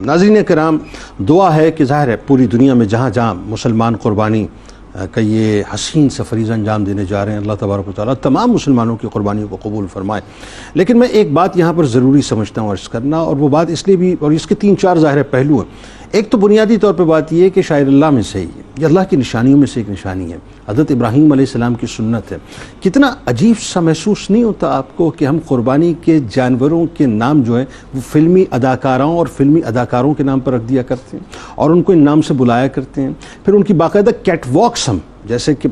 ناظرین کرام، دعا ہے کہ ظاہر ہے پوری دنیا میں جہاں جہاں مسلمان قربانی کا یہ حسین سے فریضہ انجام دینے جا رہے ہیں، اللہ تبارک و تعالیٰ تمام مسلمانوں کی قربانیوں کو قبول فرمائے۔ لیکن میں ایک بات یہاں پر ضروری سمجھتا ہوں عرض کرنا، اور وہ بات اس لیے بھی، اور اس کے 3-4 ظاہر پہلو ہیں۔ ایک تو بنیادی طور پہ بات یہ ہے کہ شاعر اللہ میں سے ہی یہ اللہ کی نشانیوں میں سے ایک نشانی ہے، حضرت ابراہیم علیہ السلام کی سنت ہے۔ کتنا عجیب سا محسوس نہیں ہوتا آپ کو کہ ہم قربانی کے جانوروں کے نام جو ہیں وہ فلمی اداکاراؤں اور فلمی اداکاروں کے نام پر رکھ دیا کرتے ہیں اور ان کو ان نام سے بلایا کرتے ہیں، پھر ان کی باقاعدہ کیٹ واکس ہم، جیسے کہ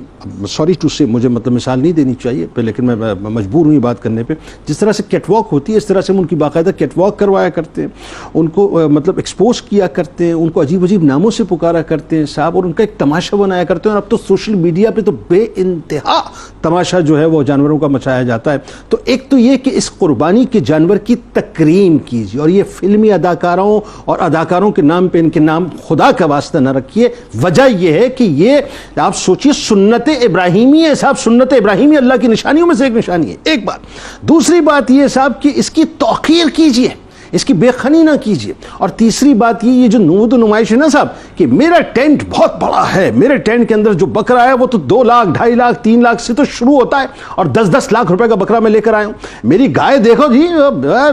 سوری ٹو سے مجھے مثال نہیں دینی چاہیے لیکن میں مجبور ہوں یہ بات کرنے پہ، جس طرح سے کیٹ واک ہوتی ہے اس طرح سے ہم ان کی باقاعدہ کیٹ واک کروایا کرتے ہیں، ان کو ایکسپوز کیا کرتے ہیں، ان کو عجیب عجیب ناموں سے پکارا کرتے ہیں صاحب، اور ان کا ایک تماشا بنایا کرتے ہیں۔ اور اب تو سوشل میڈیا پہ تو بے انتہا تماشا جو ہے وہ جانوروں کا مچایا جاتا ہے۔ تو ایک تو یہ کہ اس قربانی کے جانور کی تکریم کیجیے، اور یہ فلمی اداکاروں اور اداکاروں کے نام پہ ان کے نام خدا کا واسطہ نہ رکھیے۔ وجہ یہ ہے کہ یہ آپ سوچیے سنت ابراہیمی ہے صاحب، سنت ابراہیمی اللہ کی نشانیوں میں سے ایک نشانی ہے، ایک بات۔ دوسری بات یہ صاحب کہ اس کی توقیر کیجیے، اس کی بے خنی نہ کیجیے۔ اور تیسری بات یہ جو نمود و نمائش ہے نا صاحب کہ میرا ٹینٹ بہت بڑا ہے، میرے ٹینٹ کے اندر جو بکرا ہے وہ تو 2 لاکھ 2.5 لاکھ 3 لاکھ سے تو شروع ہوتا ہے، اور 10-10 لاکھ روپے کا بکرا میں لے کر آیا ہوں۔ میری گائے دیکھو جی،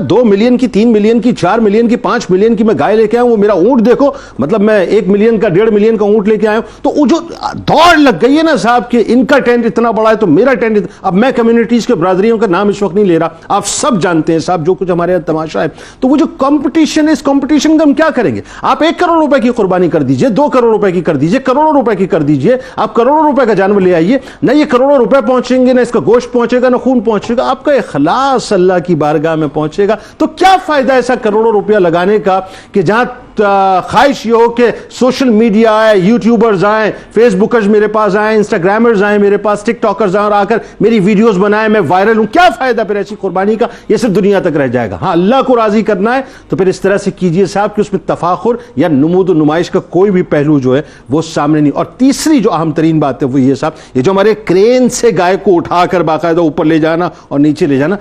2 ملین کی 3 ملین کی 4 ملین کی 5 ملین کی میں گائے لے کے آیا ہوں۔ وہ میرا اونٹ دیکھو، مطلب میں 1 ملین کا 1.5 ملین کا اونٹ لے کے آیا ہوں۔ تو وہ جو دوڑ لگ گئی ہے نا صاحب کہ ان کا ٹینٹ اتنا بڑا ہے تو میرا ٹینٹ، اب میں کمیونٹیز کے برادریوں کا نام اس وقت نہیں لے رہا، آپ سب جانتے ہیں صاحب جو کچھ ہمارے یہاں تماشا ہے۔ تو وہ جو اس کمپٹیشن کا ہم کیا کریں گے؟ آپ 1 کروڑ روپے کی قربانی کر دیجئے، 2 کروڑ روپے کی کر دیجئے، کروڑوں روپے کی کر دیجئے، آپ کروڑوں روپے کا جانور لے آئیے، نہ یہ کروڑوں روپے پہنچیں گے، نہ اس کا گوشت پہنچے گا، نہ خون پہنچے گا، آپ کا اخلاص اللہ کی بارگاہ میں پہنچے گا۔ تو کیا فائدہ ایسا کروڑوں روپیہ لگانے کا کہ جہاں خواہش یہ ہو کہ سوشل میڈیا آئے، یوٹیوبرز آئیں، فیس بکرز میرے پاس آئیں، انسٹاگرامرز آئیں میرے پاس، ٹک ٹاکرز آئیں اور آ کر میری ویڈیوز بنائیں، میں وائرل ہوں۔ کیا فائدہ پھر ایسی قربانی کا؟ یہ صرف دنیا تک رہ جائے گا۔ ہاں اللہ کو راضی کرنا ہے تو پھر اس طرح سے کیجئے صاحب کہ اس میں تفاخر یا نمود و نمائش کا کوئی بھی پہلو جو ہے وہ سامنے نہیں۔ اور تیسری جو اہم ترین بات ہے وہ یہ صاحب، یہ جو ہمارے کرین سے گائے کو اٹھا کر باقاعدہ اوپر لے جانا اور نیچے لے جانا،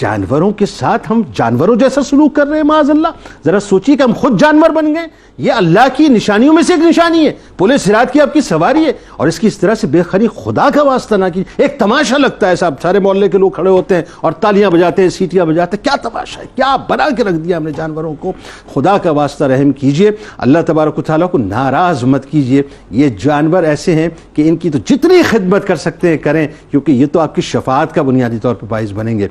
جانوروں کے ساتھ ہم جانوروں جیسا سلوک کر رہے ہیں معاذ اللہ۔ ذرا سوچیے کہ ہم خود جانور بن گئے۔ یہ اللہ کی نشانیوں میں سے ایک نشانی ہے، پل صراط کی آپ کی سواری ہے، اور اس کی اس طرح سے بے خری خدا کا واسطہ نہ کیجیے۔ ایک تماشا لگتا ہے صاحب، سارے محلے کے لوگ کھڑے ہوتے ہیں اور تالیاں بجاتے ہیں، سیٹیاں بجاتے ہیں، کیا تماشا ہے، کیا بنا کے رکھ دیا ہم نے جانوروں کو۔ خدا کا واسطہ رحم کیجیے، اللہ تبارک و تعالیٰ کو ناراض مت کیجیے۔ یہ جانور ایسے ہیں کہ ان کی تو جتنی خدمت کر سکتے ہیں کریں، کیونکہ یہ تو آپ کی شفاعت کا بنیادی طور پر باعث بنیں گے۔